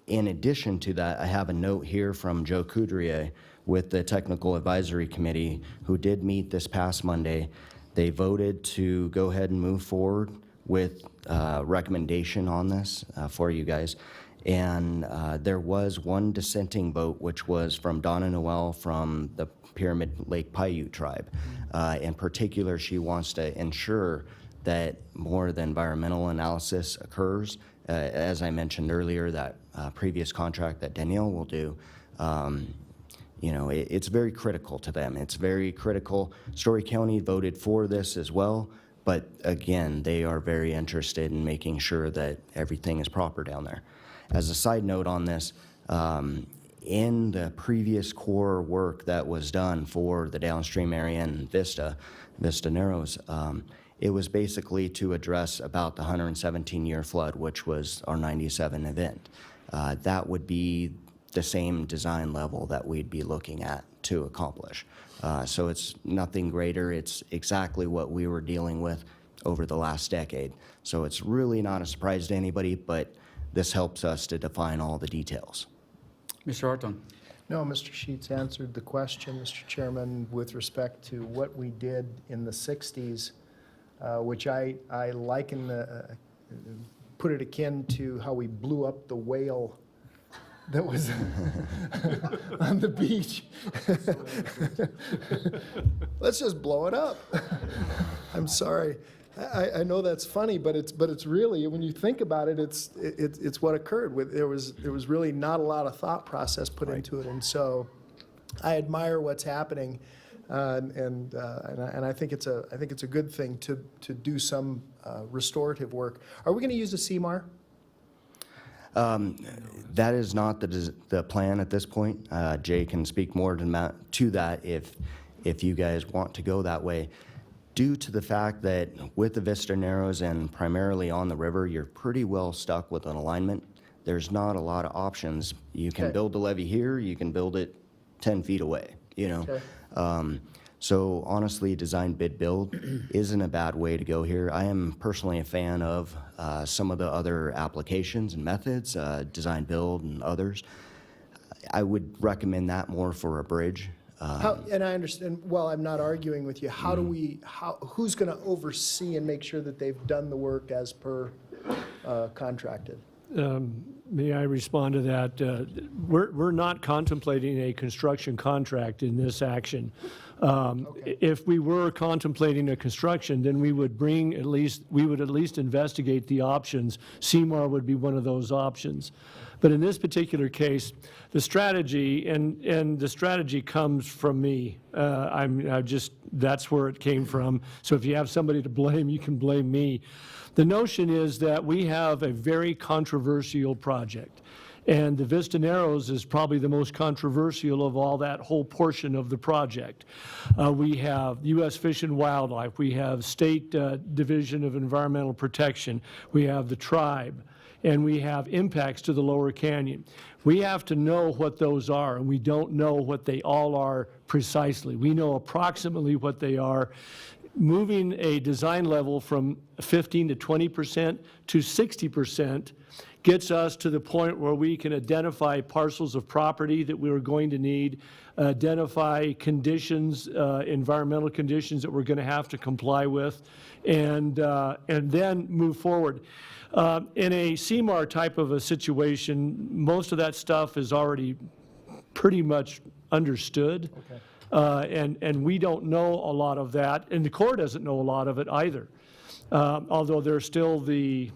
In addition to that, I have a note here from Joe Coudrier with the Technical Advisory Committee, who did meet this past Monday. They voted to go ahead and move forward with recommendation on this for you guys. And there was one dissenting vote, which was from Donna Noel from the Pyramid Lake Paiute tribe. In particular, she wants to ensure that more of the environmental analysis occurs. As I mentioned earlier, that previous contract that Danielle will do, you know, it's very critical to them. It's very critical. Story County voted for this as well, but again, they are very interested in making sure that everything is proper down there. As a side note on this, in the previous core work that was done for the downstream area in Vista Narrows, it was basically to address about the 117-year flood, which was our 97 event. That would be the same design level that we'd be looking at to accomplish. So it's nothing greater. It's exactly what we were dealing with over the last decade. So it's really not a surprise to anybody, but this helps us to define all the details. Mr. Hartung. No, Mr. Sheets answered the question, Mr. Chairman, with respect to what we did in the 60s, which I liken, put it akin to how we blew up the whale that was on the beach. Let's just blow it up. I'm sorry. I know that's funny, but it's really, when you think about it, it's what occurred. There was really not a lot of thought process put into it, and so I admire what's happening, and I think it's a good thing to do some restorative work. Are we going to use a CMAR? That is not the plan at this point. Jay can speak more to that if you guys want to go that way. Due to the fact that with the Vista Narrows and primarily on the river, you're pretty well stuck with an alignment. There's not a lot of options. You can build the levee here, you can build it 10 feet away. you know? Okay. So honestly, design, bid, build isn't a bad way to go here. I am personally a fan of some of the other applications and methods, design, build, and others. I would recommend that more for a bridge. And I understand, well, I'm not arguing with you. How do we, who's going to oversee and make sure that they've done the work as per contracted? May I respond to that? We're not contemplating a construction contract in this action. If we were contemplating a construction, then we would at least investigate the options. CMAR would be one of those options. But in this particular case, the strategy, and the strategy comes from me. That's where it came from. So if you have somebody to blame, you can blame me. The notion is that we have a very controversial project. And the Vista Narrows is probably the most controversial of all that whole portion of the project. We have U.S. Fish and Wildlife. We have State Division of Environmental Protection. We have the tribe. And we have impacts to the lower canyon. We have to know what those are, and we don't know what they all are precisely. We know approximately what they are. Moving a design level from 15 to 20% to 60% gets us to the point where we can identify parcels of property that we are going to need, identify conditions, environmental conditions that we're going to have to comply with, and then move forward. In a CMAR type of a situation, most of that stuff is already pretty much understood. Okay. And we don't know a lot of that, and the Corps doesn't know a lot of it either. Although they're still the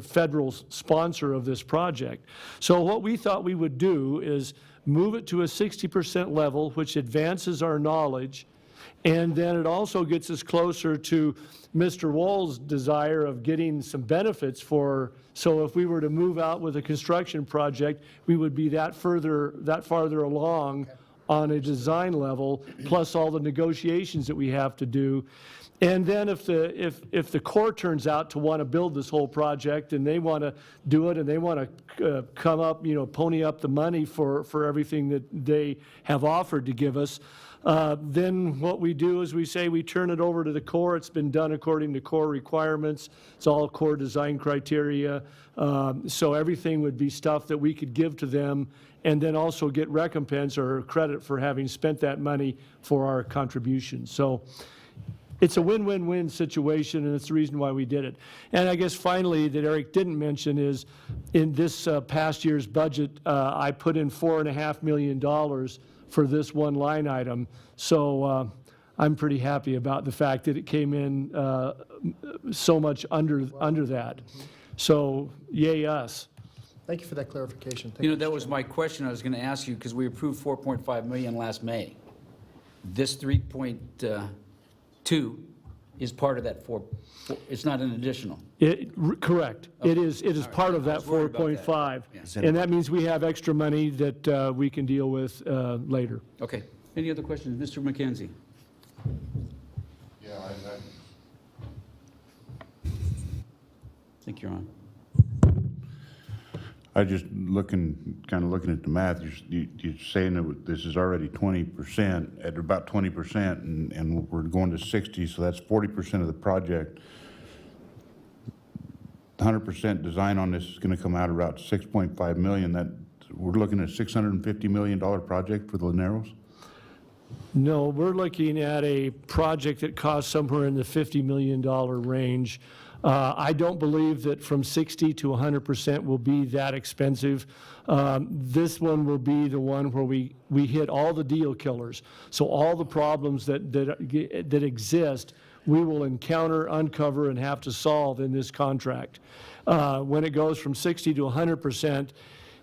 federal sponsor of this project. So what we thought we would do is move it to a 60% level, which advances our knowledge, and then it also gets us closer to Mr. Wall's desire of getting some benefits for, so if we were to move out with a construction project, we would be that farther along on a design level, plus all the negotiations that we have to do. And then if the Corps turns out to want to build this whole project and they want to do it and they want to come up, pony up the money for everything that they have offered to give us, then what we do is we say we turn it over to the Corps. It's been done according to Corps requirements. It's all Corps design criteria. So everything would be stuff that we could give to them and then also get recompense or credit for having spent that money for our contribution. So it's a win-win-win situation, and it's the reason why we did it. And I guess finally, that Eric didn't mention is, in this past year's budget, I put in $4.5 million for this one line item. So I'm pretty happy about the fact that it came in so much under that. So yay us. Thank you for that clarification. Thank That was my question I was going to ask you, because we approved $4.5 million last May. This 3.2 is part of that it's not an additional. Correct. It is part of I that was worried about that. 4.5. Yeah. And that means we have extra money that we can deal with later. Okay. Any other questions? Mr. McKenzie? Yeah, I think you're on. I just kind of looking at the math, you're saying that this is already 20%, at about 20%, and we're going to 60, so that's 40% of the project. 100% design on this is going to come out about 6.5 million. We're looking at a $650 million project for the Narrows? No, we're looking at a project that costs somewhere in the $50 million range. I don't believe that from 60 to 100% will be that expensive. This one will be the one where we hit all the deal killers. So all the problems that exist, we will encounter, uncover, and have to solve in this contract. When it goes from 60 to 100%,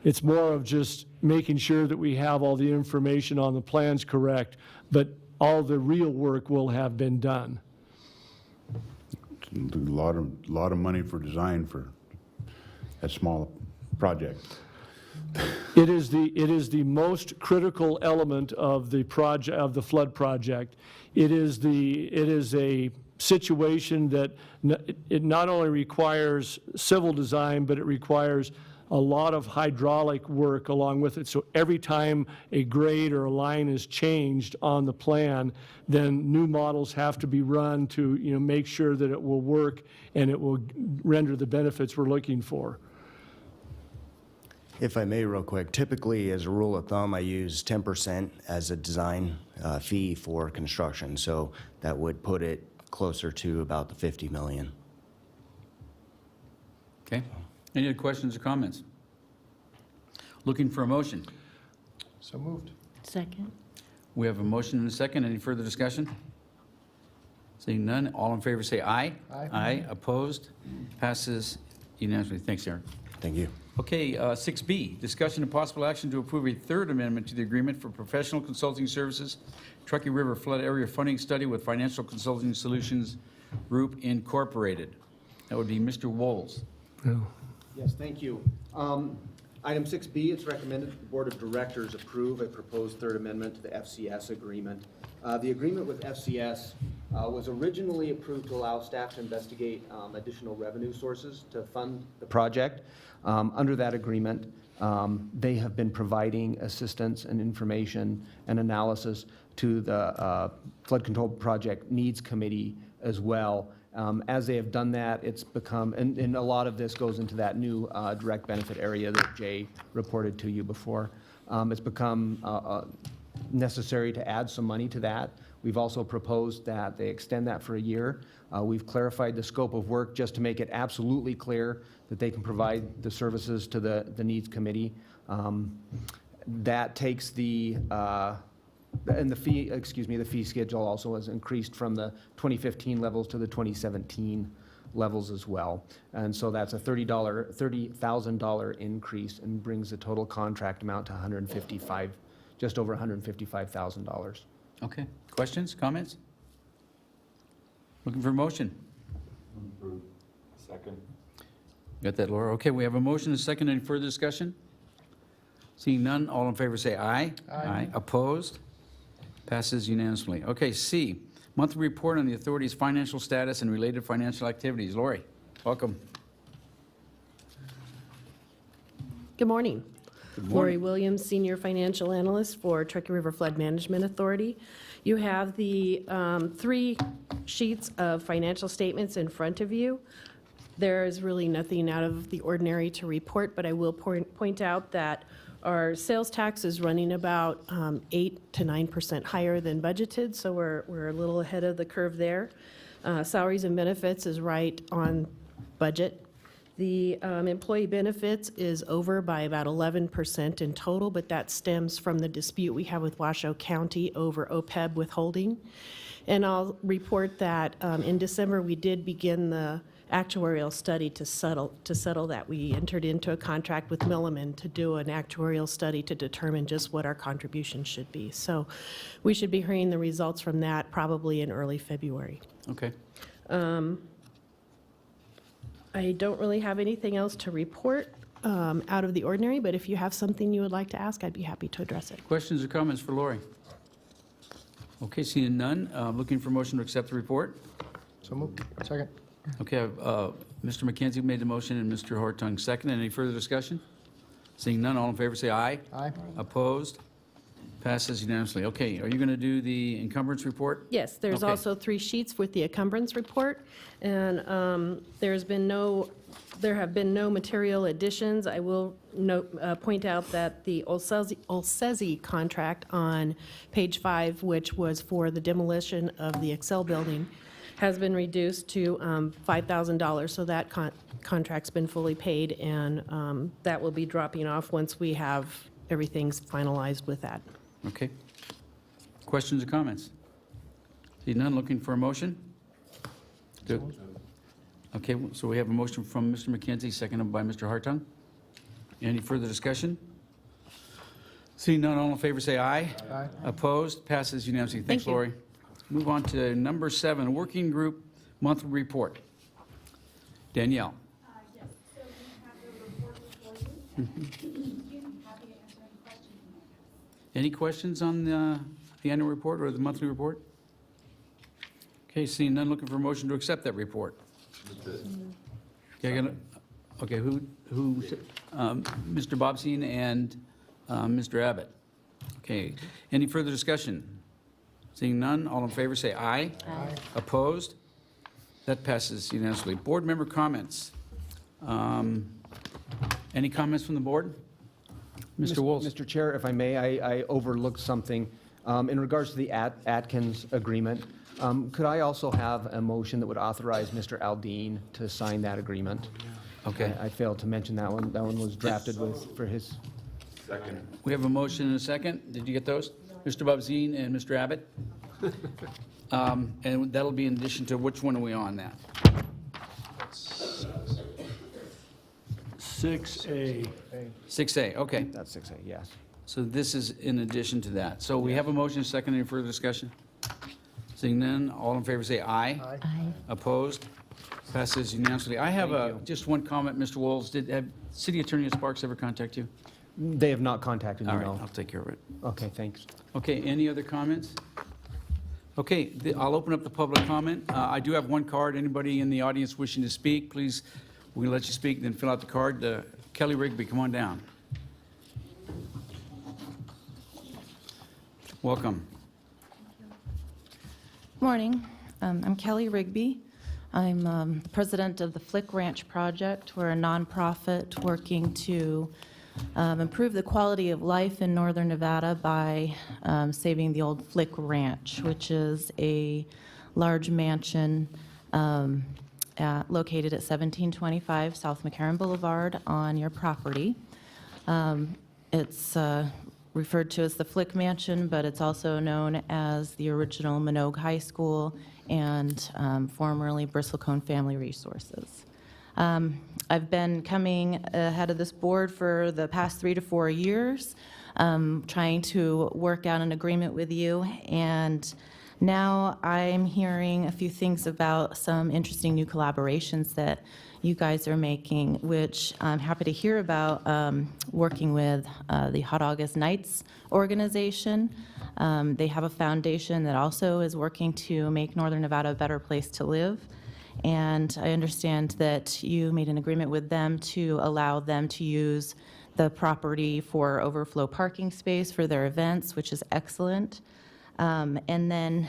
it's more of just making sure that we have all the information on the plans correct, but all the real work will have been done. A lot of money for design for a small project. It is the most critical element of the flood project. It is a situation that it not only requires civil design, but it requires a lot of hydraulic work along with it. So every time a grade or a line is changed on the plan, then new models have to be run to, make sure that it will work and it will render the benefits we're looking for. If I may, real quick, typically, as a rule of thumb, I use 10% as a design fee for construction, so that would put it closer to about the 50 million. Okay. Any other questions or comments? Looking for a motion. So moved. Second. We have a motion and a second. Any further discussion? Seeing none, all in favor say aye. Aye. Aye. Opposed? Passes unanimously. Thanks, Aaron. Thank you. Okay, 6B, discussion and possible action to approve a third amendment to the agreement for professional consulting services, Truckee River Flood Area Funding Study with Financial Consulting Solutions Group Incorporated. That would be Mr. Wolves. Yes, thank you. Item 6B, it's recommended that the Board of Directors approve a proposed third amendment to the FCS agreement. The agreement with FCS was originally approved to allow staff to investigate additional revenue sources to fund the project. Under that agreement, they have been providing assistance and information and analysis to the Flood Control Project Needs Committee as well. As they have done that, it's become, and a lot of this goes into that new direct benefit area that Jay reported to you before. It's become necessary to add some money to that. We've also proposed that they extend that for a year. We've clarified the scope of work just to make it absolutely clear that they can provide the services to the Needs Committee. That takes the fee schedule also has increased from the 2015 levels to the 2017 levels as well. And so that's a $30,000 increase and brings the total contract amount to just over $155,000. Okay, questions, comments? Looking for a motion. Second. Got that, Laura? Okay, we have a motion and a second. Any further discussion? Seeing none, all in favor say aye. Aye. Opposed? Passes unanimously. Okay, C, monthly report on the authority's financial status and related financial activities. Lori, welcome. Good morning. Good Lori morning. Williams, Senior Financial Analyst for Truckee River Flood Management Authority. You have the 3 sheets of financial statements in front of you. There is really nothing out of the ordinary to report, but I will point out that our sales tax is running about 8 to 9% higher than budgeted, so we're a little ahead of the curve there. Salaries and benefits is right on budget. The employee benefits is over by about 11% in total, but that stems from the dispute we have with Washoe County over OPEB withholding. And I'll report that in December, we did begin the actuarial study to settle that. We entered into a contract with Milliman to do an actuarial study to determine just what our contribution should be. So we should be hearing the results from that probably in early February. Okay. I don't really have anything else to report out of the ordinary, but if you have something you would like to ask, I'd be happy to address it. Questions or comments for Lori? Okay, seeing none, looking for motion to accept the report. So moved. Second. Okay, Mr. McKenzie made the motion and Mr. Hortung second. Any further discussion? Seeing none, all in favor say aye. Aye. Opposed? Passes unanimously. Okay, are you going to do the encumbrance report? Yes, there's Okay. also 3 sheets with the encumbrance report, and there have been no material additions. I will point out that the Olsezi contract on page 5, which was for the demolition of the Excel building, has been reduced to $5,000, so that contract's been fully paid, and that will be dropping off once we have everything's finalized with that. Okay. Questions or comments? See none, looking for a motion? Okay, so we have a motion from Mr. McKenzie, seconded by Mr. Hartung. Any further discussion? Seeing none, all in favor say aye. Aye. Opposed? Passes unanimously. Thanks, you. Lori. Move on to number 7, Working Group Monthly Report. Danielle. Yes, so we have the report before you. Happy to answer any questions you might have. Any questions on the annual report or the monthly report? Okay, seeing none, looking for a motion to accept that report. Okay, Okay, who, Mr. Bobstein and Mr. Abbott. Okay, any further discussion? Seeing none, all in favor say aye. Aye. Opposed? That passes unanimously. Board member comments. Any comments from the board? Mr. Wolf? Mr. Chair, if I may, I overlooked something. In regards to the Atkins agreement, could I also have a motion that would authorize Mr. Aldine to sign that agreement? Okay. I failed to mention that one. That one was drafted for his. Second. We have a motion and a second. Did you get those? Mr. Bobzien and Mr. Abbott? And that'll be in addition to, which one are we on now? 6A. 6A, okay. That's 6A, yes. So this is in addition to that. So we have a motion, and a second. Any further discussion? Seeing none, all in favor say aye. Aye. Aye. Opposed? Passes unanimously. I have just one comment, Mr. Wolves. Have City Attorney at Sparks ever contact you? They have not contacted me, All right, no. I'll take care of it. Okay, thanks. Okay, any other comments? Okay, I'll open up the public comment. I do have one card. Anybody in the audience wishing to speak, please, we'll let you speak, then fill out the card. Kelly Rigby, come on down. Welcome. Morning. I'm Kelly Rigby. I'm the president of the Flick Ranch Project. We're a nonprofit working to improve the quality of life in northern Nevada by saving the old Flick Ranch, which is a large mansion located at 1725 South McCarran Boulevard on your property. It's referred to as the Flick Mansion, but it's also known as the original Minogue High School and formerly Bristlecone Family Resources. I've been coming ahead of this board for the past 3 to 4 years, trying to work out an agreement with you, and now I'm hearing a few things about some interesting new collaborations that you guys are making, which I'm happy to hear about, working with the Hot August Nights organization. They have a foundation that also is working to make Northern Nevada a better place to live. And I understand that you made an agreement with them to allow them to use the property for overflow parking space for their events, which is excellent. And then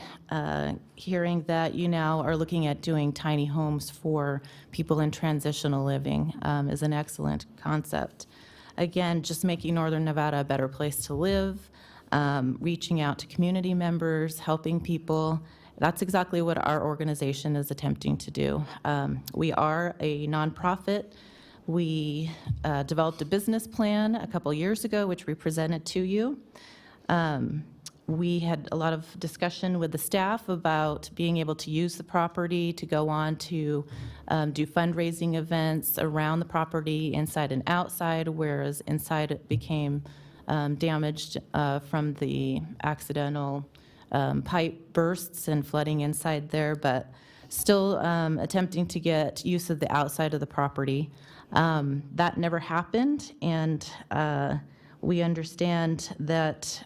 hearing that you now are looking at doing tiny homes for people in transitional living is an excellent concept. Again, just making Northern Nevada a better place to live, reaching out to community members, helping people. That's exactly what our organization is attempting to do. We are a nonprofit. We developed a business plan a couple years ago, which we presented to you. We had a lot of discussion with the staff about being able to use the property to go on to do fundraising events around the property, inside and outside, whereas inside it became damaged from the accidental pipe bursts and flooding inside there, but still attempting to get use of the outside of the property. That never happened, and we understand that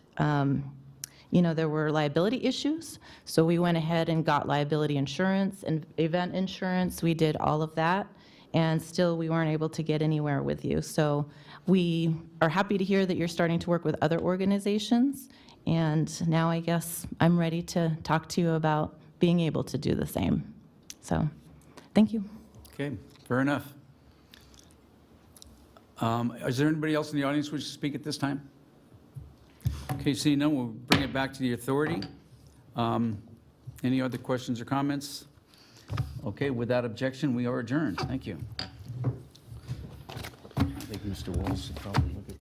there were liability issues, so we went ahead and got liability insurance and event insurance. We did all of that, and still we weren't able to get anywhere with you. So we are happy to hear that you're starting to work with other organizations, and now I guess I'm ready to talk to you about being able to do the same. So, thank you. Okay, fair enough. Is there anybody else in the audience who wishes to speak at this time? Okay, seeing none, we'll bring it back to the authority. Any other questions or comments? Okay, without objection, we are adjourned. Thank you. I think Mr. Walls should probably look at